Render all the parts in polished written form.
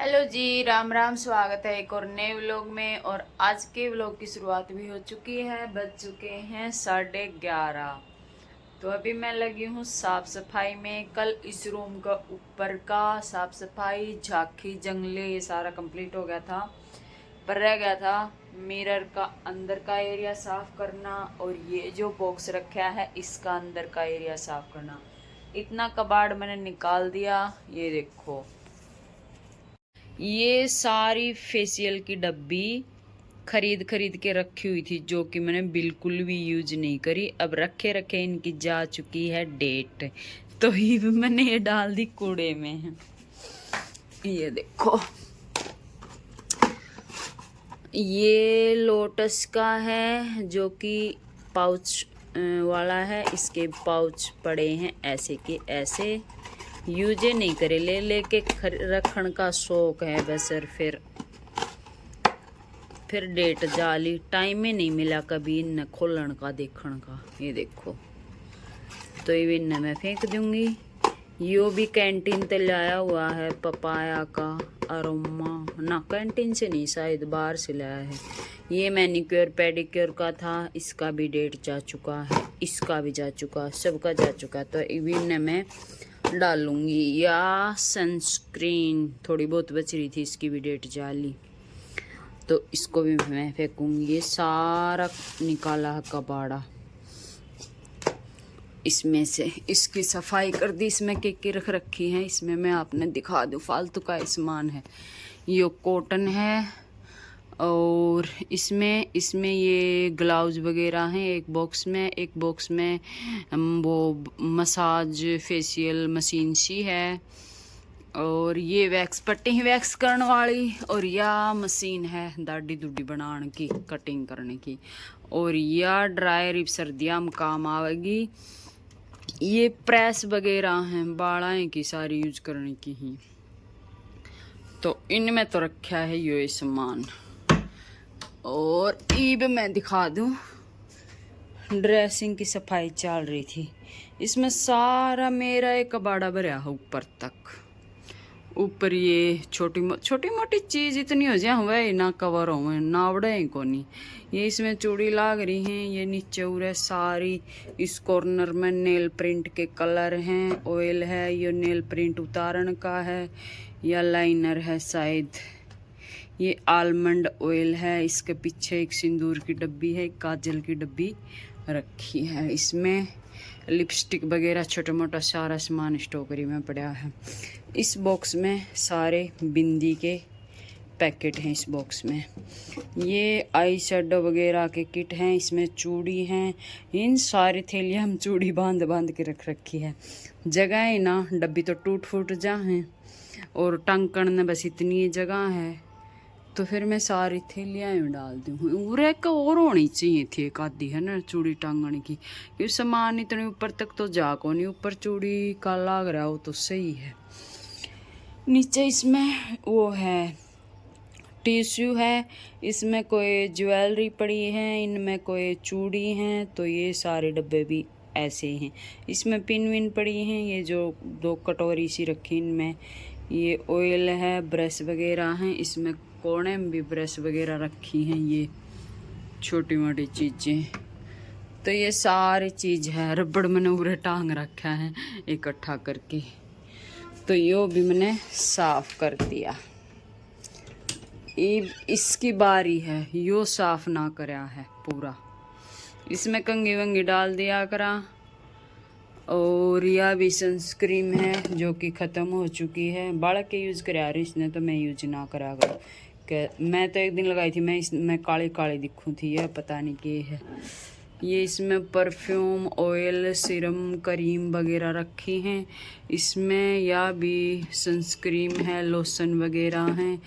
Hello जी, राम राम। स्वागत है एक और नए व्लॉग में। और आज के व्लॉग की शुरुआत भी हो चुकी है। बज चुके हैं 11:30। तो अभी मैं लगी हूँ साफ सफाई में। कल इस रूम का ऊपर का साफ सफाई, झांकी, जंगले, ये सारा कंप्लीट हो गया था। पर रह गया था मिरर का अंदर का एरिया साफ करना, और ये जो बॉक्स रखा है इसका अंदर का एरिया साफ करना। इतना कबाड़ मैंने निकाल दिया। ये देखो, ये सारी फेशियल की डब्बी खरीद खरीद के रखी हुई थी, जो कि मैंने बिल्कुल भी यूज नहीं करी। अब रखे रखे इनकी जा चुकी है डेट, तो ही मैंने ये डाल दी कूड़े में। ये देखो, ये लोटस का है जो कि पाउच वाला है। इसके पाउच पड़े हैं ऐसे के ऐसे, यूज नहीं करे, ले लेके रखने का शौक है बस। और फिर डेट जाली, टाइम ही नहीं मिला कभी इन खोलन का, देखने का। ये देखो, तो ये इन्हें मैं फेंक दूंगी। यो भी कैंटीन ते लाया हुआ है, पपाया का अरोमा ना, कैंटीन से नहीं, शायद बाहर से लाया है। ये मैनिक्योर पेडिक्योर का था, इसका भी डेट जा चुका है, इसका भी जा चुका, सबका जा चुका। तो इन्हें मैं डालूंगी। या सनस्क्रीन थोड़ी बहुत बच रही थी, इसकी भी डेट जाली, तो इसको भी मैं फेंकूंगी। ये सारा निकाला है कबाड़ा, इसमें से इसकी सफाई कर दी। इसमें के रख रखी है, इसमें मैं आपने दिखा दूँ, फालतू का सामान है। ये कॉटन है, और इसमें ये ग्लव्स वगैरह हैं एक बॉक्स में। एक बॉक्स में वो मसाज फेशियल मशीन सी है, और ये वैक्स पट्टी ही वैक्स करने वाली, और या मशीन है दाढ़ी दूढ़ी बनाने की, कटिंग करने की। और या ड्रायर सर्दियाँ में काम आवेगी। ये प्रेस वगैरह हैं बाड़ाएँ की, सारी यूज करने की ही। तो इनमें तो रखा है ये सामान। और ईब मैं दिखा दूं, ड्रेसिंग की सफाई चल रही थी, इसमें सारा मेरा एक कबाड़ा भरा है ऊपर तक। ऊपर ये छोटी मोटी चीज इतनी हो जाए हुआ ना कवर हो ना उड़े कोनी। ये इसमें चूड़ी लाग रही हैं, ये नीचे उड़े सारी। इस कॉर्नर में नेल प्रिंट के कलर हैं, ऑयल है, ये नेल प्रिंट उतारन का है या लाइनर है शायद। ये आलमंड ऑयल है, इसके पीछे एक सिंदूर की डब्बी है, एक काजल की डब्बी रखी है। इसमें लिपस्टिक वगैरह छोटा मोटा सारा सामान स्टोकरी में पड़ा है। इस बॉक्स में सारे बिंदी के पैकेट हैं। इस बॉक्स में ये आई शेडो वगैरह के किट हैं, इसमें चूड़ी हैं। इन सारी थैलियाँ हम चूड़ी बांध बांध के रख रखी है। जगह है ना, डब्बी तो टूट फूट जा है, और टंकण में बस इतनी जगह है, तो फिर मैं सारी थैलियाँ में डाल दूँ। एक और होनी चाहिए थी एक आधी, है ना, चूड़ी टांगने की, क्योंकि सामान इतने ऊपर तक तो जा को नहीं। ऊपर चूड़ी का लाग रहा हो तो सही है। नीचे इसमें वो है, टिश्यू है, इसमें कोई ज्वेलरी पड़ी है, इनमें कोई चूड़ी हैं। तो ये सारे डब्बे भी ऐसे हैं। इसमें पिन विन पड़ी हैं, ये जो दो कटोरी सी रखी, इनमें ये ऑयल है, ब्रश वगैरह हैं। इसमें कोने में भी ब्रश वगैरह रखी हैं, ये छोटी मोटी चीज़ें। तो ये सारी चीज़ है। रबड़ मैंने पूरे टांग रखा है इकट्ठा करके, तो यो भी मैंने साफ कर दिया। इसकी बारी है, यो साफ ना करा है पूरा। इसमें कंघी वंगी डाल दिया करा। और यह भी सनस्क्रीन है जो कि ख़त्म हो चुकी है। बालक के यूज़ करा रही, इसने तो मैं यूज ना करा करूँ। मैं तो एक दिन लगाई थी, मैं काली काली दिखूँ थी, यह पता नहीं क्या है। ये इसमें परफ्यूम, ऑयल, सीरम, क्रीम वगैरह रखी हैं। इसमें या भी सनस्क्रीन है, लोशन वगैरह हैं,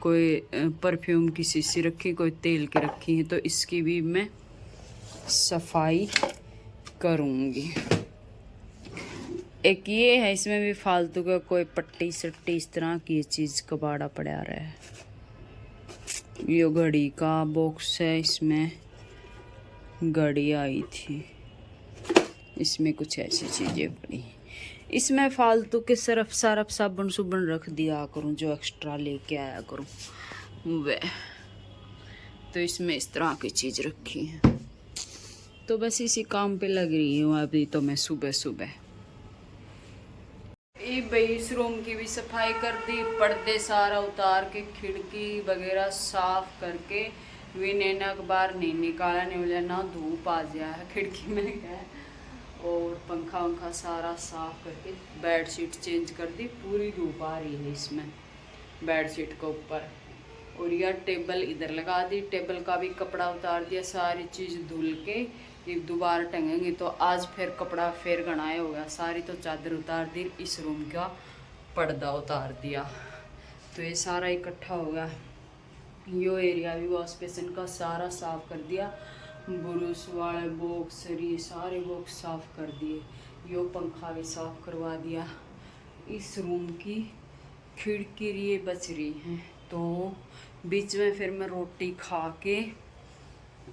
कोई परफ्यूम की शीशी रखी, कोई तेल की रखी है। तो इसकी भी मैं सफाई करूँगी। एक ये है, इसमें भी फालतू का कोई पट्टी सट्टी इस तरह की चीज़ कबाड़ा पड़ा रहा है। ये घड़ी का बॉक्स है, इसमें घड़ी आई थी, इसमें कुछ ऐसी चीज़ें पड़ी। इसमें फालतू के सरफ साबुन सुबन रख दिया करूँ, जो एक्स्ट्रा लेके आया करूँ वह। तो इसमें इस तरह की चीज़ रखी है। तो बस इसी काम पे लग रही हूँ अभी तो मैं सुबह सुबह। भाई इस रूम की भी सफाई कर दी, पर्दे सारा उतार के खिड़की वगैरह साफ करके विनय ने अखबार नहीं निकाला, नहीं बोला ना धूप आ गया है खिड़की में क्या। और पंखा वंखा सारा साफ करके बेडशीट चेंज कर दी, पूरी धूप आ रही है इसमें बेडशीट के ऊपर। और यह टेबल इधर लगा दी, टेबल का भी कपड़ा उतार दिया, सारी चीज़ धुल के ये दोबारा टंगेंगे। तो आज फिर कपड़ा फिर गणाया होगा, सारी तो चादर उतार दी, इस रूम का पर्दा उतार दिया। तो ये सारा इकट्ठा हो गया। यो एरिया भी वॉश बेसिन का सारा साफ कर दिया, ब्रुश वाले बॉक्स ये सारे बॉक्स साफ कर दिए। यो पंखा भी साफ करवा दिया। इस रूम की खिड़की ये बच रही है, तो बीच में फिर मैं रोटी खा के,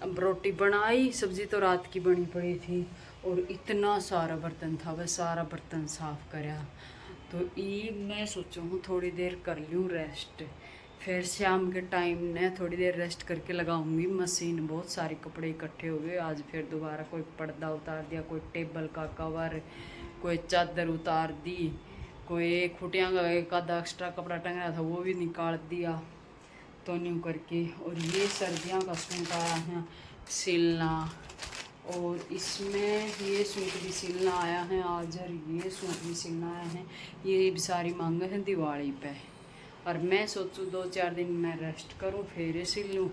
अब रोटी बनाई, सब्जी तो रात की बनी पड़ी थी और इतना सारा बर्तन था, वह सारा बर्तन साफ करा। तो ये मैं सोचूँ थोड़ी देर कर लूँ रेस्ट, फिर शाम के टाइम ने थोड़ी देर रेस्ट करके लगाऊंगी मशीन। बहुत सारे कपड़े इकट्ठे हो गए आज, फिर दोबारा कोई पर्दा उतार दिया, कोई टेबल का कवर, कोई चादर उतार दी, कोई खुटियाँ का एक आधा एक्स्ट्रा कपड़ा टंग रहा था वो भी निकाल दिया, तो न्यू करके। और ये सर्दियों का सूट आया है सिलना, और इसमें ये सूट भी सिलना आया है आज, और ये सूट भी सिलना आया है। ये भी सारी मांगे हैं दिवाली पे, और मैं सोचूँ 2-4 दिन मैं रेस्ट करूँ फिर सिल लूँ।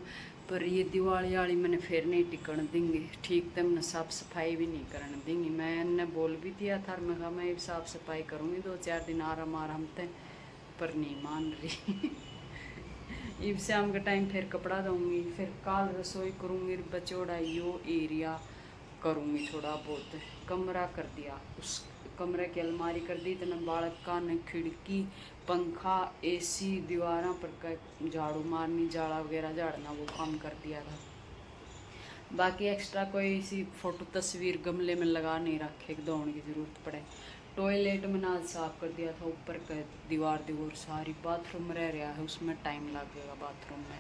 पर ये दिवाली वाली मैंने फिर नहीं टिकन देंगे ठीक, तब मैं साफ़ सफाई भी नहीं करने देंगी। मैंने बोल भी दिया था, मैं कहा मैं साफ़ सफाई करूँगी 2-4 दिन आराम से, पर नहीं मान रही। इब शाम के टाइम फिर कपड़ा दूँगी, फिर काल रसोई करूँगी, बचौड़ा यो एरिया करूँगी, थोड़ा बहुत कमरा कर दिया, उस कमरे की अलमारी कर दी, इतना बालक का न खिड़की, पंखा, एसी, दीवारों पर झाड़ू मारनी, जाड़ा वगैरह झाड़ना, वो काम कर दिया था। बाकी एक्स्ट्रा कोई सी फोटो तस्वीर गमले में लगा नहीं रखे, धोने की ज़रूरत पड़े। टॉयलेट में ना साफ कर दिया था, ऊपर का दीवार सारी। बाथरूम रह रहा है, उसमें टाइम लगेगा बाथरूम में।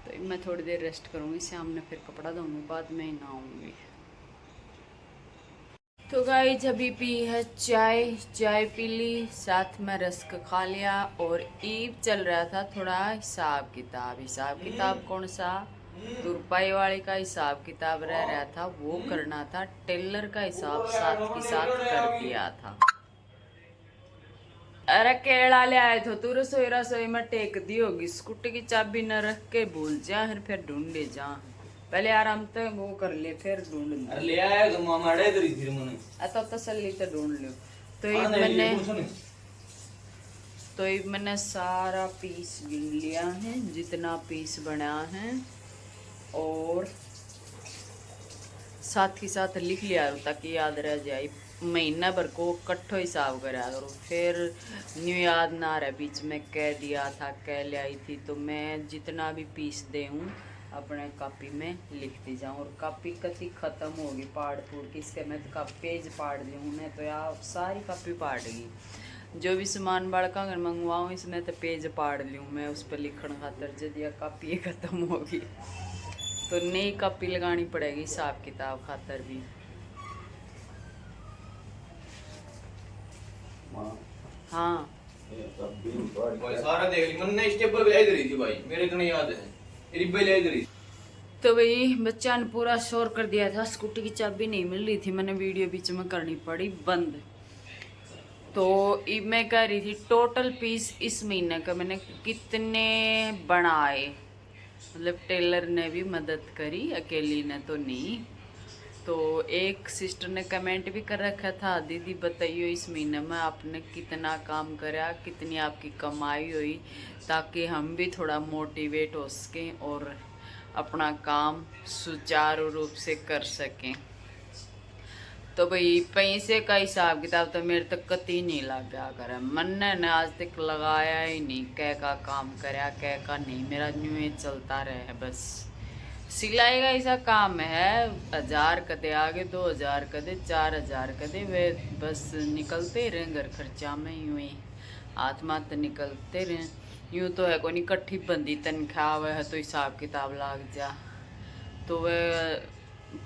तो मैं थोड़ी देर रेस्ट करूँगी, शाम में फिर कपड़ा धोऊंगी, बाद में ही नहाऊंगी। तो गाइस अभी पी है चाय पी ली, साथ में रस्क खा लिया, और ईब चल रहा था थोड़ा हिसाब किताब कौन सा, तुरपाई वाली का हिसाब किताब रह रहा था, वो करना था। टेलर का हिसाब साथ के साथ कर दिया था। अरे केला ले आए थे, तू रसोई में टेक दी होगी, स्कूटी की चाबी न रख के भूल जा, फिर ढूंढे जा। पहले आराम से वो कर ले, फिर ढूंढ ले। अरे ले आया तो मामा डे तेरी फिर मैंने तो तसल्ली से ढूंढ लियो। तो ये मैंने सारा पीस गिन लिया है, जितना पीस बना है, और साथ ही साथ लिख लिया ताकि याद रह जाए। महीना भर को कट्ठो हिसाब करा करो, फिर न्यू याद ना रहे बीच में कह दिया था, कह ले आई थी। तो मैं जितना भी पीस दे हूँ अपने कॉपी में लिखती जाऊँ, और कॉपी कति ख़त्म होगी पाड़ फूड़ के, इसके मैं तो पेज पाड़ दी हूँ, मैं तो यार सारी कॉपी पाड़ गई। जो भी सामान बड़का अगर मंगवाऊँ इसमें तो पेज पाड़ लूँ मैं, उस पर लिखण खातर, जब यह कॉपी ख़त्म होगी तो नई कॉपी लगानी पड़ेगी हिसाब किताब खातर भी। हाँ सारा देख ली मैंने, स्टेपल भी इधर ही थी भाई, मेरे को नहीं याद है, रिबल इधर ही। तो भाई बच्चा ने पूरा शोर कर दिया था, स्कूटी की चाबी नहीं मिल रही थी, मैंने वीडियो बीच में करनी पड़ी बंद। तो मैं कह रही थी टोटल पीस इस महीने का मैंने कितने बनाए, मतलब टेलर ने भी मदद करी, अकेली ने तो नहीं। तो एक सिस्टर ने कमेंट भी कर रखा था, दीदी बताइए इस महीने में आपने कितना काम करा, कितनी आपकी कमाई हुई, ताकि हम भी थोड़ा मोटिवेट हो सकें और अपना काम सुचारू रूप से कर सकें। तो भाई पैसे का हिसाब किताब तो मेरे तक कति नहीं लगा कर, मन ने आज तक लगाया ही नहीं, कै का काम करा कै का नहीं, मेरा न्यू चलता रहे बस। सिलाई का ऐसा काम है, 1000 कदे आगे, 2000 कदे, 4000 कदे, वे बस निकलते रहे घर खर्चा में, यूं ही हाथ मात निकलते रहे। यूं तो है कोई नहीं, कट्ठी बंदी तनख्वाह वह है तो हिसाब किताब लाग जा, तो वह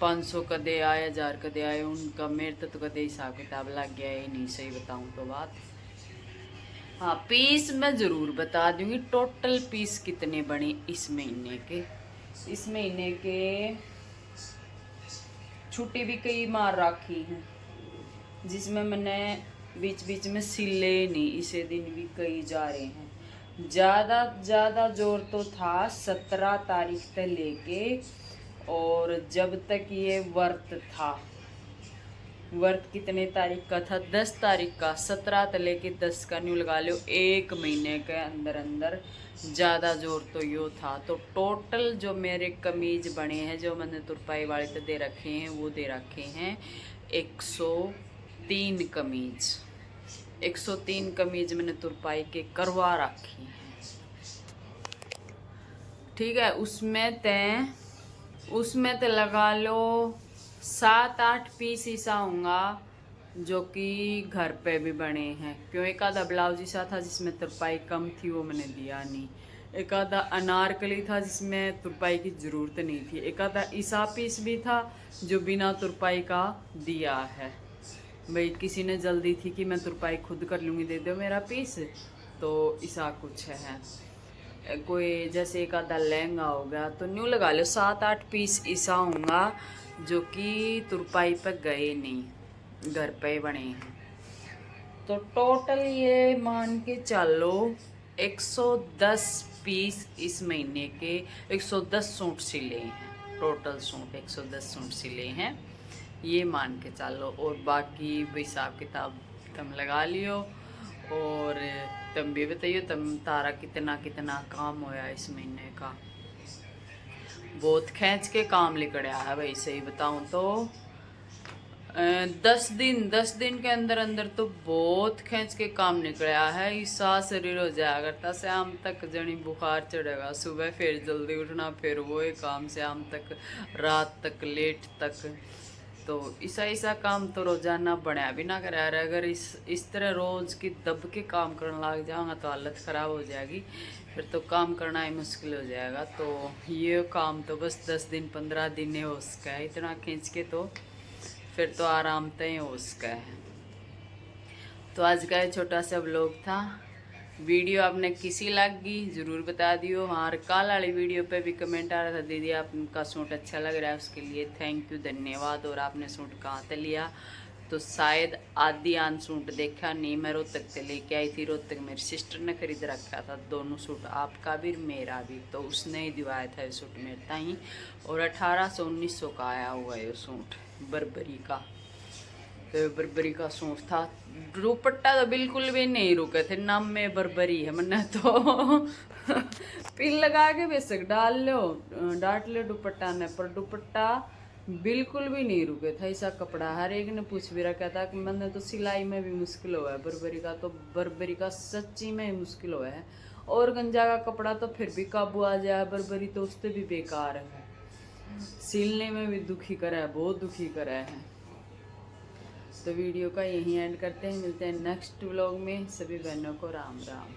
500 कदे आए, 1000 कदे आए, उनका मेरे तो कदे हिसाब किताब लग गया ही नहीं, सही बताऊं तो बात। हाँ, पीस मैं ज़रूर बता दूंगी, टोटल पीस कितने बने इस महीने के। इस महीने के छुट्टी भी कई मार रखी हैं, जिसमें मैंने बीच बीच में सिले नहीं, इसे दिन भी कई जा रहे हैं। ज़्यादा जोर तो था 17 तारीख से लेके, और जब तक ये व्रत था, व्रत कितने तारीख का था, 10 तारीख का, 17 से लेके 10 का न्यू लगा लो, एक महीने के अंदर अंदर ज़्यादा जोर तो यो था। तो टोटल जो मेरे कमीज बने हैं, जो मैंने तुरपाई वाले पे दे रखे हैं, वो दे रखे हैं 103 कमीज। 103 कमीज मैंने तुरपाई के करवा रखी हैं, ठीक है। उसमें ते लगा लो 7-8 पीस ऐसा होगा जो कि घर पे भी बने हैं, क्यों एक आधा ब्लाउज ऐसा था जिसमें तुरपाई कम थी, वो मैंने दिया नहीं। एक आधा अनारकली था जिसमें तुरपाई की ज़रूरत नहीं थी। एक आधा ऐसा पीस भी था जो बिना तुरपाई का दिया है। भाई किसी ने जल्दी थी कि मैं तुरपाई खुद कर लूँगी, दे दो मेरा पीस, तो ऐसा कुछ है। कोई जैसे एक आधा लहंगा हो गया, तो न्यू लगा लो 7-8 पीस ऐसा होगा जो कि तुरपाई पे गए नहीं, घर पे बने हैं। तो टोटल ये मान के चलो 110 पीस इस महीने के, 110 सूट सिले हैं। टोटल सूट 110 सूट सिले हैं, ये मान के चलो। और बाकी हिसाब किताब तुम लगा लियो, और तुम भी बताइए तुम तारा कितना काम होया इस महीने का। बहुत खींच के काम लिखड़ा है भाई, सही बताऊं तो 10 दिन के अंदर अंदर तो बहुत खींच के काम निकला है। ईसा शरीर हो जाया करता, शाम तक जनी बुखार चढ़ेगा, सुबह फिर जल्दी उठना, फिर वो काम शाम तक, रात तक, लेट तक। तो ऐसा काम तो रोजाना बढ़िया भी ना करा रहा। अगर इस तरह रोज की दब के काम करने लग जाऊंगा तो हालत ख़राब हो जाएगी, फिर तो काम करना ही मुश्किल हो जाएगा। तो ये काम तो बस 10 दिन 15 दिन हो उसका है, इतना खींच के तो फिर तो आराम तय हो उसका है। तो आज का छोटा सा व्लॉग था। वीडियो आपने किसी लगी ज़रूर बता दियो। हमारे कल वाली वीडियो पे भी कमेंट आ रहा था, दीदी आपका सूट अच्छा लग रहा है, उसके लिए थैंक यू, धन्यवाद। और आपने सूट कहाँ से लिया, तो शायद आधी आन सूट देखा नहीं, मैं रोहतक से लेके आई थी। रोहतक मेरी सिस्टर ने खरीद रखा था दोनों सूट, आपका भी मेरा भी, तो उसने ही दिवाया था ये सूट मेरे ताई। और 1800-1900 का आया हुआ है ये सूट, बर्बरी का। तो बर्बरी का सूट था, दुपट्टा तो बिल्कुल भी नहीं रुके थे, नाम में बर्बरी है, मैंने तो पिन लगा के बेशक डाल लो दुपट्टा ने, पर दुपट्टा बिल्कुल भी नहीं रुके था। ऐसा कपड़ा हर एक ने पूछ भी रखा था कि मैंने तो सिलाई में भी मुश्किल हुआ है बर्बरी का, तो बर्बरी का सच्ची में मुश्किल हुआ है। और गंजा का कपड़ा तो फिर भी काबू आ जाए, बर्बरी तो उससे भी बेकार है, सिलने में भी दुखी करा है, बहुत दुखी करा है। तो वीडियो का यहीं एंड करते हैं, मिलते हैं नेक्स्ट व्लॉग में। सभी बहनों को राम राम।